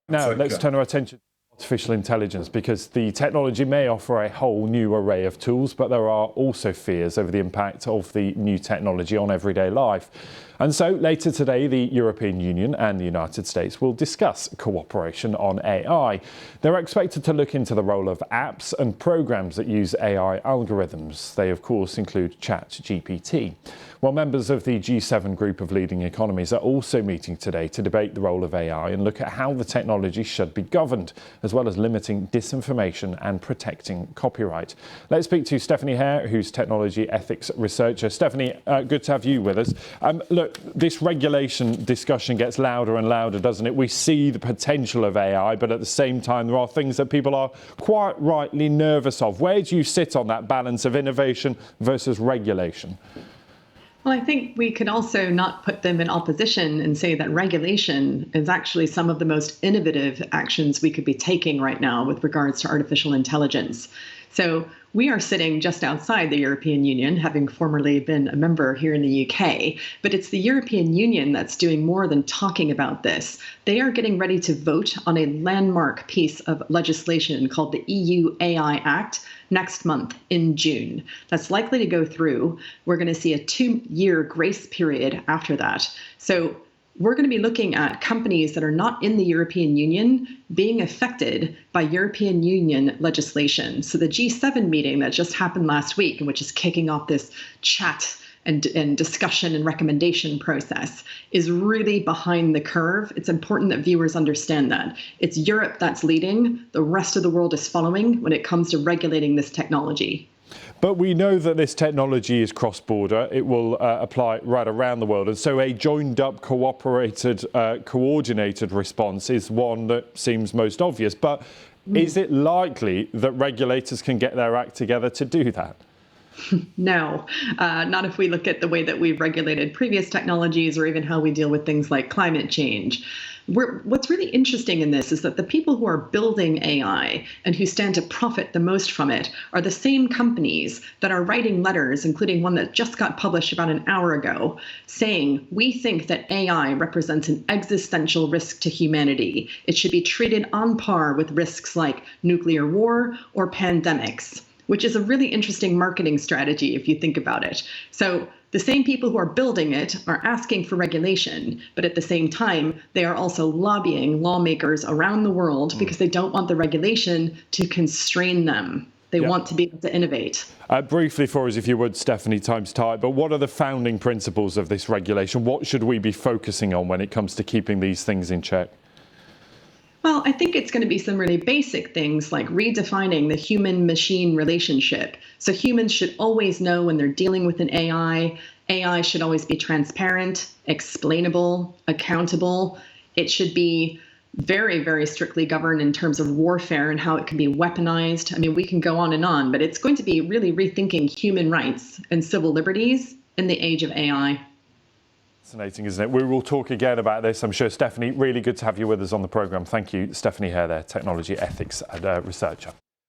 Now, let's turn our attention to artificial intelligence, because the technology may offer a whole new array of tools, but there are also fears over the impact of the new technology on everyday life. And so later today, the European Union and the United States will discuss cooperation on AI. They're expected to look into the role of apps and programs that use AI algorithms. They, of course, include ChatGPT. Well, members of the G7 group of leading economies are also meeting today to debate the role of AI and look at how the technology should be governed, as well as limiting disinformation and protecting copyright. Let's speak to Stephanie Hare, who's technology ethics researcher. Stephanie, good to have you with us. Look, this regulation discussion gets louder and louder, doesn't it? We see the potential of AI, but at the same time, there are things that people are quite rightly nervous of. Where do you sit on that balance of innovation versus regulation? Well, I think we could also not put them in opposition and say that regulation is actually some of the most innovative actions we could be taking right now with regards to artificial intelligence. So we are sitting just outside the European Union, having formerly been a member here in the UK, but it's the European Union that's doing more than talking about this. They are getting ready to vote on a landmark piece of legislation called the EU AI Act next month in June. That's likely to go through. We're going to see a 2-year grace period after that. So we're going to be looking at companies that are not in the European Union being affected by European Union legislation. So the G7 meeting that just happened last week, and which is kicking off this chat and discussion and recommendation process, is really behind the curve. It's important that viewers understand that. It's Europe that's leading. The rest of the world is following when it comes to regulating this technology. But we know that this technology is cross-border. It will apply right around the world. And so a joined-up, cooperated, coordinated response is one that seems most obvious. But is it likely that regulators can get their act together to do that? No, not if we look at the way that we've regulated previous technologies or even how we deal with things like climate change. What's really interesting in this is that the people who are building AI and who stand to profit the most from it are the same companies that are writing letters, including one that just got published about an hour ago, saying, we think that AI represents an existential risk to humanity. It should be treated on par with risks like nuclear war or pandemics, which is a really interesting marketing strategy if you think about it. So the same people who are building it are asking for regulation, but at the same time, they are also lobbying lawmakers around the world because they don't want the regulation to constrain them. They want to be able to innovate. Briefly for us, if you would, Stephanie, time's tight, but what are the founding principles of this regulation? What should we be focusing on when it comes to keeping these things in check? Well, I think it's going to be some really basic things like redefining the human-machine relationship. So humans should always know when they're dealing with an AI. AI should always be transparent, explainable, accountable. It should be very, very strictly governed in terms of warfare and how it can be weaponized. I mean, we can go on, but it's going to be really rethinking human rights and civil liberties in the age of AI. Fascinating, isn't it? We will talk again about this, I'm sure. Stephanie, really good to have you with us on the programme. Thank you, Stephanie Hare there, technology ethics and researcher.